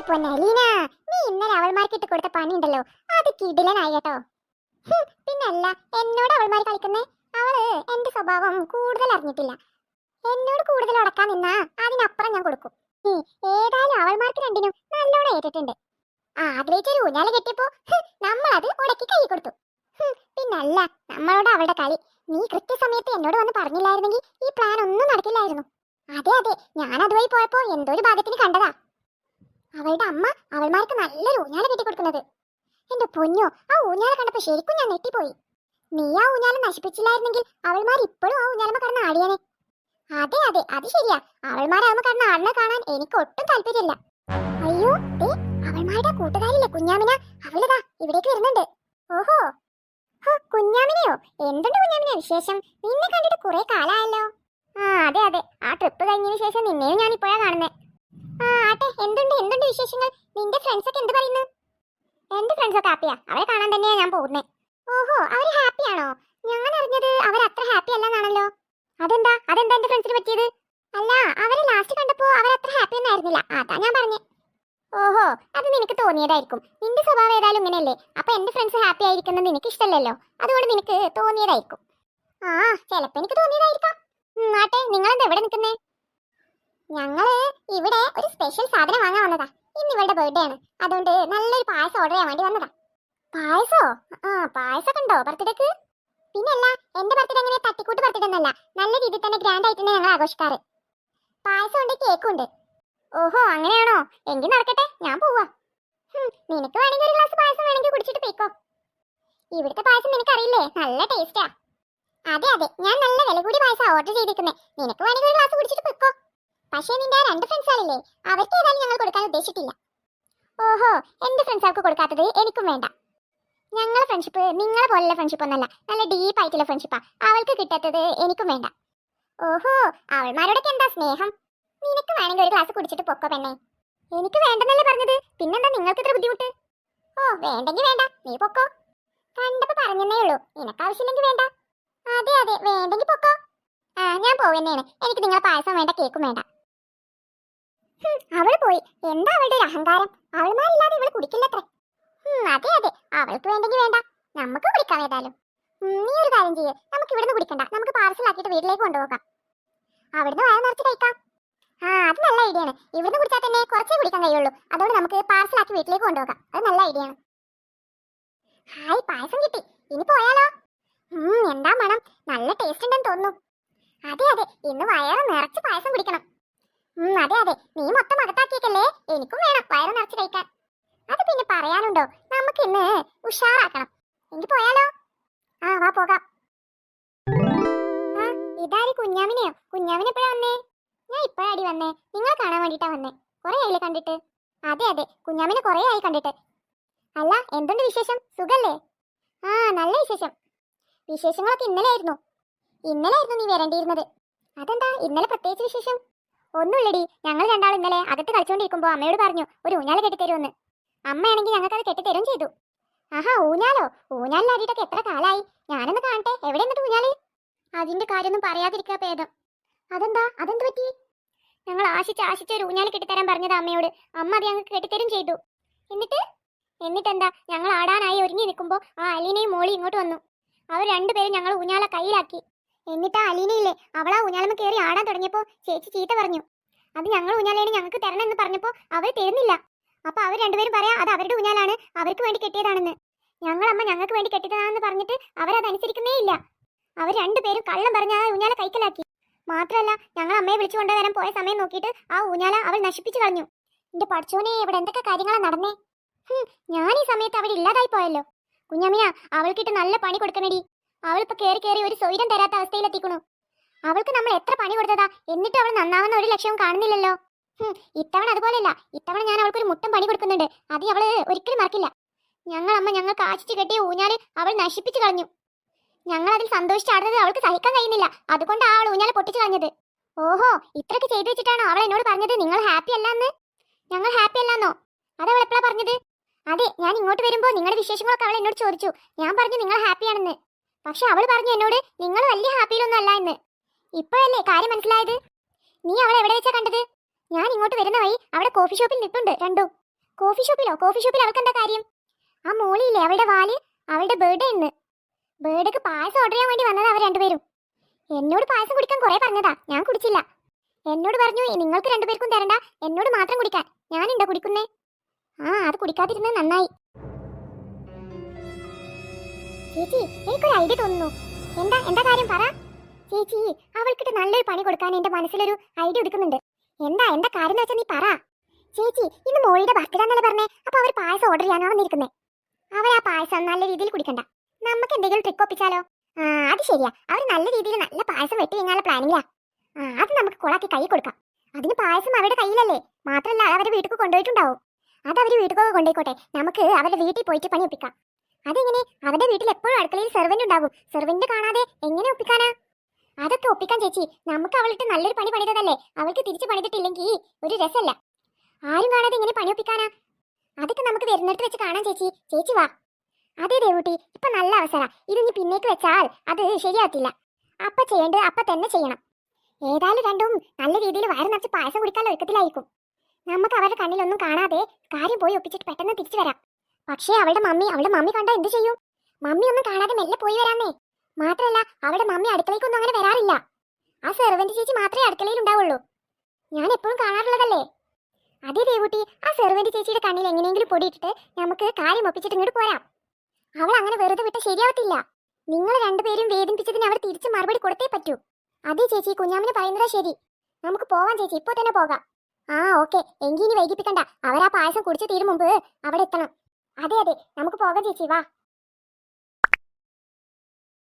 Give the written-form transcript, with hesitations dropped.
പൊന്നലീന, നീ ഇന്നലെ അവൾമാർക്ക് ഇട്ട് കൊടുത്ത പണി ഉണ്ടല്ലോ, അത് കിടിലനായി കേട്ടോ. പിന്നല്ല, എന്നോട് അവൾമാർ കളിക്കുന്നേ. അവള് എന്റെ സ്വഭാവം കൂടുതൽ അറിഞ്ഞിട്ടില്ല. എന്നോട് കൂടുതൽ ഉടക്കാൻ നിന്നാ അതിനപ്പുറം ഞാൻ കൊടുക്കും. ഏതായാലും അവൾമാർക്ക് രണ്ടിനും നല്ലോണം ഏറ്റിട്ടുണ്ട്. ആഗ്രഹിച്ചൊരു ഊഞ്ഞാല കെട്ടിയപ്പോ നമ്മളത് ഉടക്കി കൈ കൊടുത്തു. പിന്നല്ല, നമ്മളോട് അവളുടെ കളി. നീ കൃത്യസമയത്ത് എന്നോട് വന്ന് പറഞ്ഞില്ലായിരുന്നെങ്കിൽ ഈ പ്ലാൻ ഒന്നും നടക്കില്ലായിരുന്നു. അതെ അതെ, ഞാൻ അതുവഴി പോയപ്പോ എന്തോ ഒരു ഭാഗത്തിന് കണ്ടതാ. അവളുടെ അമ്മ അവൾമാർക്ക് നല്ലൊരു ഊഞ്ഞാല കെട്ടിക്കൊടുക്കുന്നത്. എന്റെ പൊന്നോ, ആ ഊഞ്ഞാല കണ്ടപ്പോ ശരിക്കും ഞാൻ നെട്ടിപ്പോയി. നീ ആ ഊഞ്ഞാല നശിപ്പിച്ചില്ലായിരുന്നെങ്കിൽ അവൾമാർ ഇപ്പോഴും ആ ഊഞ്ഞാലമ്മ കടന്ന് ആടിയാനെ. അതെ അതെ, അത് ശരിയാ. അവൾമാരാവുമ്പോ കടന്ന് ആടിനെ കാണാൻ എനിക്ക് ഒട്ടും താല്പര്യമില്ല. അയ്യോ, അവൾമാരുടെ കൂട്ടുകാരില്ലേ കുഞ്ഞാമിന, അവളിതാ ഇവിടേക്ക് വരുന്നുണ്ട്. ഓഹോ, കുഞ്ഞാമിനെയോ? എന്തുണ്ട് കുഞ്ഞാമിന വിശേഷം? നിന്നെ കണ്ടിട്ട് കുറെ കാലായല്ലോ. അതെ അതെ, ആ ട്രിപ്പ് കഴിഞ്ഞതിന് ശേഷം നിന്നെയും ഞാൻ ഇപ്പോഴാ കാണുന്നേ. ആട്ടെ, എന്തുണ്ട് വിശേഷങ്ങൾ? നിന്റെ ഫ്രണ്ട്സ് ഒക്കെ എന്ത് പറയുന്നു? എന്റെ ഫ്രണ്ട്സ് ഒക്കെ ഹാപ്പിയാ, അവരെ കാണാൻ തന്നെയാ ഞാൻ പോകുന്നേ. ഓഹോ, അവര് ഹാപ്പിയാണോ? ഞാൻ അറിഞ്ഞത് അവർ അത്ര ഹാപ്പി അല്ലെന്നാണല്ലോ. അതെന്താ എന്റെ ഫ്രണ്ട്സിന് പറ്റിയത്? അല്ല, അവരെ ലാസ്റ്റ് കണ്ടപ്പോ അവരത്ര ഹാപ്പി ഒന്നും ആയിരുന്നില്ല, അതാ ഞാൻ പറഞ്ഞേ. ഓഹോ, അത് നിനക്ക് തോന്നിയതായിരിക്കും. നിന്റെ സ്വഭാവം ഏതായാലും ഇങ്ങനെയല്ലേ, അപ്പൊ എന്റെ ഫ്രണ്ട്സ് ഹാപ്പി ആയിരിക്കുന്നത് നിനക്ക് ഇഷ്ടമല്ലല്ലോ, അതുകൊണ്ട് നിനക്ക് തോന്നിയതായിരിക്കും. ചിലപ്പോ എനിക്ക് തോന്നിയതായിരിക്കാം. ആട്ടെ, നിങ്ങളെന്താ എവിടെ നിൽക്കുന്നേ? ഞങ്ങള് ഇവിടെ ഒരു സ്പെഷ്യൽ സാധനം വാങ്ങാൻ വന്നതാ. ഇന്ന് ഇവളുടെ ബർത്ത്ഡേ ആണ്, അതുകൊണ്ട് നല്ലൊരു പായസം ഓർഡർ ചെയ്യാൻ വേണ്ടി വന്നതാ. പായസോ? പായസമൊക്കെ ഉണ്ടോ ബർത്ത്ഡേക്ക്? പിന്നല്ല, എന്റെ ബർത്ത്ഡേ അങ്ങനെ തട്ടിക്കൂട്ട് ബർത്ത്ഡേ ഒന്നല്ല, നല്ല രീതിയിൽ തന്നെ ഗ്രാൻഡ് ആയിട്ട് തന്നെ ഞങ്ങൾ ആഘോഷിക്കാറ്. പായസം ഉണ്ട്, കേക്കും ഉണ്ട്. ഓഹോ, അങ്ങനെയാണോ? എങ്കിൽ നടക്കട്ടെ, ഞാൻ പോവാ. നിനക്ക് വേണമെങ്കിൽ ഒരു ഗ്ലാസ് പായസം വേണമെങ്കിൽ കുടിച്ചിട്ട് പോയിക്കോ. ഇവിടുത്തെ പായസം നിനക്കറിയില്ലേ, നല്ല ടേസ്റ്റാ. അതെ അതെ, ഞാൻ നല്ല വില കൂടി പായസം ഓർഡർ ചെയ്തിരിക്കുന്നേ. നിനക്ക് വേണമെങ്കിൽ ഒരു ഗ്ലാസ് കുടിച്ചിട്ട് പോയിക്കോ. പക്ഷേ നിന്റെ ആ രണ്ട് ഫ്രണ്ട്സ് ആളില്ലേ, അവർക്ക് ഏതായാലും ഞങ്ങൾ കൊടുക്കാൻ ഉദ്ദേശിച്ചിട്ടില്ല. ഓഹോ, എന്റെ ഫ്രണ്ട്സ് ആൾക്ക് കൊടുക്കാത്തത് എനിക്കും വേണ്ട. ഞങ്ങളെ ഫ്രണ്ട്ഷിപ്പ് നിങ്ങളെ പോലുള്ള ഫ്രണ്ട്ഷിപ്പ് ഒന്നല്ല, നല്ല ഡീപ്പ് ആയിട്ടുള്ള ഫ്രണ്ട്ഷിപ്പാ. അവൾക്ക് കിട്ടാത്തത് എനിക്കും വേണ്ട. ഓഹോ, അവൾമാരോടൊക്കെ എന്താ സ്നേഹം. നിനക്ക് വേണമെങ്കിൽ ഒരു ഗ്ലാസ് കുടിച്ചിട്ട് പൊക്കോ പെണ്ണേ. എനിക്ക് വേണ്ടെന്നല്ലേ പറഞ്ഞത്, പിന്നെന്താ നിങ്ങൾക്ക് ഇത്ര ബുദ്ധിമുട്ട്? വേണ്ടെങ്കിൽ വേണ്ട, നീ പൊക്കോ. കണ്ടപ്പോ പറഞ്ഞെന്നേ ഉള്ളൂ, നിനക്ക് ആവശ്യമില്ലെങ്കിൽ വേണ്ട. അതെ അതെ, വേണ്ടെങ്കിൽ പൊക്കോ. ഞാൻ പോവുന്നേണ്, എനിക്ക് നിങ്ങളെ പായസം വേണ്ട, കേക്കും വേണ്ട. അവള് പോയി. എന്താ അവളുടെ ഒരു അഹങ്കാരം? അവൾമാരില്ലാതെ ഇവള് കുടിക്കില്ലത്രേ. അതെ അതെ, അവൾക്ക് വേണ്ടെങ്കിൽ വേണ്ട, നമുക്ക് കുടിക്കാം ഏതായാലും. നീ ഒരു കാര്യം ചെയ്യേ, നമുക്ക് ഇവിടുന്ന് കുടിക്കണ്ട, നമുക്ക് പാർസലാക്കിയിട്ട് വീട്ടിലേക്ക് കൊണ്ടുപോകാം. അവിടുന്ന് വയറ് നിറച്ച് കഴിക്കാം. അത് നല്ല ഐഡിയ ആണ്. ഇവിടുന്ന് കുടിച്ചാൽ തന്നെ കുറച്ചേ കുടിക്കാൻ കഴിയുള്ളൂ, അതുകൊണ്ട് നമുക്ക് പാർസലാക്കി വീട്ടിലേക്ക് കൊണ്ടുപോകാം. അത് നല്ല ഐഡിയ ആണ്. ഹായ്, പായസം കിട്ടി, ഇനി പോയാലോ? എന്താ മണം, നല്ല ടേസ്റ്റ് ഉണ്ടെന്ന് തോന്നുന്നു. അതെ അതെ, ഇന്ന് വയറ് നിറച്ച് പായസം കുടിക്കണം. അതെ അതെ, നീ മൊത്തം അകത്താക്കിയേക്കല്ലേ, എനിക്കും വേണം വയറ് നിറച്ച് കഴിക്കാൻ. അത് പിന്നെ പറയാനുണ്ടോ, നമുക്ക് ഇന്ന് ഉഷാറാക്കണം. എങ്കിൽ പോയാലോ? വാ പോകാം. ഇതാര്, കുഞ്ഞാമിനെയോ? കുഞ്ഞാമിനെ എപ്പോഴാ വന്നേ? ഞാൻ ഇപ്പോഴാടി വന്നേ, നിങ്ങളെ കാണാൻ വേണ്ടിട്ടാ വന്നേ. കുറെ ആയില്ലേ കണ്ടിട്ട്? അതെ അതെ, കുഞ്ഞാമിനെ കുറെ ആയി കണ്ടിട്ട്. അല്ല, എന്തുണ്ട് വിശേഷം, സുഖല്ലേ? നല്ല വിശേഷം. വിശേഷങ്ങളൊക്കെ ഇന്നലെയായിരുന്നു നീ വരേണ്ടിയിരുന്നത്. അതെന്താ ഇന്നലെ പ്രത്യേകിച്ച് വിശേഷം? ഒന്നുമില്ലടി, ഞങ്ങൾ രണ്ടാളും ഇന്നലെ അകത്ത് കളിച്ചോണ്ടിരിക്കുമ്പോ അമ്മയോട് പറഞ്ഞു ഒരു ഊഞ്ഞാൽ കെട്ടിത്തരുമെന്ന്. അമ്മയാണെങ്കിൽ ഞങ്ങൾക്കത് കെട്ടിത്തരും ചെയ്തു. ഊഞ്ഞാലോ? ഊഞ്ഞാലിലാടിയിട്ടൊക്കെ എത്ര കാലായി. ഞാനൊന്ന് കാണട്ടെ, എവിടെ എന്നിട്ട് ഊഞ്ഞാല്? അതിന്റെ കാര്യമൊന്നും പറയാതിരിക്കാ ഭേദം. അതെന്താ, അതെന്ത് പറ്റി? ഞങ്ങൾ ആശിച്ച് ഒരു ഊഞ്ഞാല് കെട്ടിത്തരാൻ പറഞ്ഞത് അമ്മയോട്. അമ്മ അത് ഞങ്ങൾക്ക് കെട്ടിത്തരും ചെയ്തു. എന്നിട്ടെന്താ, ഞങ്ങൾ ആടാനായി ഒരുങ്ങി നിൽക്കുമ്പോ ആ അലീനയും മോളി ഇങ്ങോട്ട് വന്നു. അവർ രണ്ടുപേരും ഞങ്ങൾ ഊഞ്ഞാല കയ്യിലാക്കി. എന്നിട്ട് ആ അലീനയില്ലേ, അവളാ ഊഞ്ഞാലമ്മ കയറി ആടാൻ തുടങ്ങിയപ്പോ ചേച്ചി ചീത്ത പറഞ്ഞു. അത് ഞങ്ങൾ ഊഞ്ഞാലാണ് ഞങ്ങൾക്ക് തരണം എന്ന് പറഞ്ഞപ്പോ അവർ തരുന്നില്ല. അപ്പൊ അവർ രണ്ടുപേരും പറയാ അത് അവരുടെ ഊഞ്ഞാലാണ്, അവർക്ക് വേണ്ടി കെട്ടിയതാണെന്ന്. ഞങ്ങളമ്മ ഞങ്ങൾക്ക് വേണ്ടി കെട്ടിയതാണെന്ന് പറഞ്ഞിട്ട് അവരതനുസരിക്കുന്നേ ഇല്ല. അവർ രണ്ടുപേരും കള്ളം പറഞ്ഞ ആ ഊഞ്ഞാല കൈക്കലാക്കി. മാത്രമല്ല, ഞങ്ങൾ അമ്മയെ വിളിച്ചു കൊണ്ടുവരാൻ പോയ സമയം നോക്കിയിട്ട് ആ ഊഞ്ഞാല അവൾ നശിപ്പിച്ചു കളഞ്ഞു. എന്റെ പഠിച്ചോനെ, ഇവിടെ എന്തൊക്കെ കാര്യങ്ങളാ നടന്നേ. ഞാൻ ഈ സമയത്ത് അവിടെ ഇല്ലാതായി പോയല്ലോ. കുഞ്ഞമ്മിയ, അവൾക്കിട്ട് നല്ല പണി കൊടുക്കണടി. അവളിപ്പോ കയറി ഒരു സ്വൈരം തരാത്ത അവസ്ഥയിലെത്തിക്കണു. അവൾക്ക് നമ്മൾ എത്ര പണി കൊടുത്തതാ, എന്നിട്ട് അവൾ നന്നാവുന്ന ഒരു ലക്ഷ്യവും കാണുന്നില്ലല്ലോ. ഇത്തവണ അതുപോലെയല്ല, ഇത്തവണ ഞാൻ അവൾക്കൊരു മുട്ടം പണി കൊടുക്കുന്നുണ്ട്. അത് അവള് ഒരിക്കലും മറക്കില്ല. ഞങ്ങളമ്മ ഞങ്ങൾക്ക് ആശിച്ച് കെട്ടിയ ഊഞ്ഞാല് അവൾ നശിപ്പിച്ചു കളഞ്ഞു. ഞങ്ങൾ അതിൽ സന്തോഷിച്ചാടുന്നത് അവൾക്ക് സഹിക്കാൻ കഴിയുന്നില്ല, അതുകൊണ്ട് ആ അവൾ ഊഞ്ഞാല് പൊട്ടിച്ചു കളഞ്ഞത്. ഓഹോ, ഇത്രയൊക്കെ ചെയ്തു വെച്ചിട്ടാണോ അവൾ എന്നോട് പറഞ്ഞത് നിങ്ങൾ ഹാപ്പി അല്ലാന്ന്? ഞങ്ങൾ ഹാപ്പി അല്ലാന്നോ? അതവൾ എപ്പോഴാ പറഞ്ഞത്? അതെ, ഞാൻ ഇങ്ങോട്ട് വരുമ്പോ നിങ്ങളുടെ വിശേഷങ്ങളൊക്കെ അവൾ എന്നോട് ചോദിച്ചു. ഞാൻ പറഞ്ഞു നിങ്ങൾ ഹാപ്പിയാണെന്ന്. പക്ഷെ അവൾ പറഞ്ഞു എന്നോട് നിങ്ങൾ വലിയ ഹാപ്പിയിലൊന്നും അല്ല എന്ന്. ഇപ്പോഴല്ലേ കാര്യം മനസ്സിലായത്. നീ അവളെ എവിടെ വെച്ചാ കണ്ടത്? ഞാൻ ഇങ്ങോട്ട് വരുന്ന വഴി അവിടെ കോഫി ഷോപ്പിൽ നിൽപ്പുണ്ട് രണ്ടും. കോഫി ഷോപ്പിൽ അവൾക്ക് എന്താ കാര്യം? ആ മോളിയില്ലേ അവളുടെ വാല്, അവളുടെ ബർത്ത്ഡേ ഇന്ന്. ബർത്ത്ഡേക്ക് പായസം ഓർഡർ ചെയ്യാൻ വേണ്ടി വന്നതാ അവർ രണ്ടുപേരും. എന്നോട് പായസം കുടിക്കാൻ കുറെ പറഞ്ഞതാ, ഞാൻ കുടിച്ചില്ല. എന്നോട് പറഞ്ഞു നിങ്ങൾക്ക് രണ്ടുപേർക്കും തരണ്ട, എന്നോട് മാത്രം കുടിക്കാൻ. ഞാനുണ്ടോ കുടിക്കുന്നേ? ആ, അത് കുടിക്കാതിരുന്നത് നന്നായി. ചേച്ചി, എനിക്കൊരു ഐഡിയ തോന്നുന്നു. എന്താ കാര്യം പറ ചേച്ചി. അവൾക്കിട്ട് നല്ലൊരു പണി കൊടുക്കാൻ എന്റെ മനസ്സിലൊരു ഐഡിയ ഒതുക്കുന്നുണ്ട്. എന്താ കാര്യം എന്ന് വെച്ചാൽ നീ പറ ചേച്ചി. ഇന്ന് മോളിയുടെ ബർത്ത്ഡേ എന്നല്ലേ പറഞ്ഞേ, അപ്പൊ അവർ പായസം ഓർഡർ ചെയ്യാനോ വന്നിരിക്കുന്നേ. അവർ ആ പായസം നല്ല രീതിയിൽ കുടിക്കണ്ട, നമുക്ക് എന്തെങ്കിലും ട്രിക്ക് ഒപ്പിച്ചാലോ? ആ, അത് ശരിയാ. അവർ നല്ല രീതിയിൽ നല്ല പായസം വെട്ടി കഴിഞ്ഞാൽ പ്ലാനിങ്ങിലാ. ആ, അത് നമുക്ക് കൊളാക്കി കൈ കൊടുക്കാം. അതിന് പായസം അവരുടെ കയ്യിലല്ലേ, മാത്രമല്ല അവരുടെ വീട്ടിൽ കൊണ്ടുപോയിട്ടുണ്ടാവും. അത് അവർ വീട്ടിലൊക്കെ കൊണ്ടുപോയിക്കോട്ടെ, നമുക്ക് അവരുടെ വീട്ടിൽ പോയിട്ട് പണി ഒപ്പിക്കാം. അതെങ്ങനെ? അവരുടെ വീട്ടിൽ എപ്പോഴും അടുക്കളയിൽ സെർവന്റ് ഉണ്ടാകും, സെർവന്റ് കാണാതെ എങ്ങനെ ഒപ്പിക്കാനാ? അതൊക്കെ ഒപ്പിക്കാൻ ചേച്ചി. നമുക്ക് അവളിട്ട് നല്ലൊരു പണി പണിതതല്ലേ, അവൾക്ക് തിരിച്ചു പണിതിട്ടില്ലെങ്കിൽ ഒരു രസമല്ല. ആരും കാണാതെ എങ്ങനെ പണി ഒപ്പിക്കാനാ? അതൊക്കെ നമുക്ക് വരുന്നിടത്ത് വെച്ച് കാണാം ചേച്ചി. ചേച്ചി വാ. അതെ ദേവൂട്ടി, ഇപ്പൊ നല്ല അവസര. ഇത് നീ പിന്നേക്ക് വെച്ചാൽ അത് ശരിയാത്തില്ല. അപ്പ ചെയ്യേണ്ടത് അപ്പ തന്നെ ചെയ്യണം. ഏതായാലും രണ്ടും നല്ല രീതിയിൽ വയറ് നിറച്ച് പായസം കുടിക്കാനുള്ള ഒരുക്കത്തിലായിരിക്കും. നമുക്ക് അവരുടെ കണ്ണിലൊന്നും കാണാതെ കാര്യം പോയി ഒപ്പിച്ചിട്ട് പെട്ടെന്ന് തിരിച്ചു വരാം. പക്ഷേ അവളുടെ മമ്മി കണ്ടാ എന്ത് ചെയ്യും? മമ്മി ഒന്നും കാണാതെ മെല്ലെ പോയി വരാന്നേ. മാത്രമല്ല അവളുടെ മമ്മി അടുക്കളയ്ക്കൊന്നും അങ്ങനെ വരാറില്ല. ആ സെർവന്റ് ചേച്ചി മാത്രമേ അടുക്കളയിൽ ഉണ്ടാവുള്ളൂ. ഞാൻ എപ്പോഴും കാണാറുള്ളതല്ലേ. അതേ ദേവൂട്ടി, ആ സെർവന്റ് ചേച്ചിയുടെ കണ്ണിൽ എങ്ങനെയെങ്കിലും പൊടിയിട്ടിട്ട് നമുക്ക് കാര്യം ഒപ്പിച്ചിട്ട് ഇങ്ങോട്ട് പോരാം. അവൾ അങ്ങനെ വെറുതെ വിട്ട ശരിയാവത്തില്ല. നിങ്ങൾ രണ്ടുപേരും വേദനിപ്പിച്ചതിന് അവർ തിരിച്ച് മറുപടി കൊടുത്തേ പറ്റൂ. അതേ ചേച്ചി, കുഞ്ഞാമിന് പറയുന്നതാ ശരി. നമുക്ക് പോവാം ചേച്ചി, ഇപ്പൊ തന്നെ പോകാം. ആ ഓക്കെ, എങ്കിൽ ഇനി വൈകിപ്പിക്കണ്ട. അവർ ആ പായസം കുടിച്ചു തീരും മുമ്പ് അവിടെ എത്തണം. അതെ നമുക്ക് പോകാം ചേച്ചി, വാ.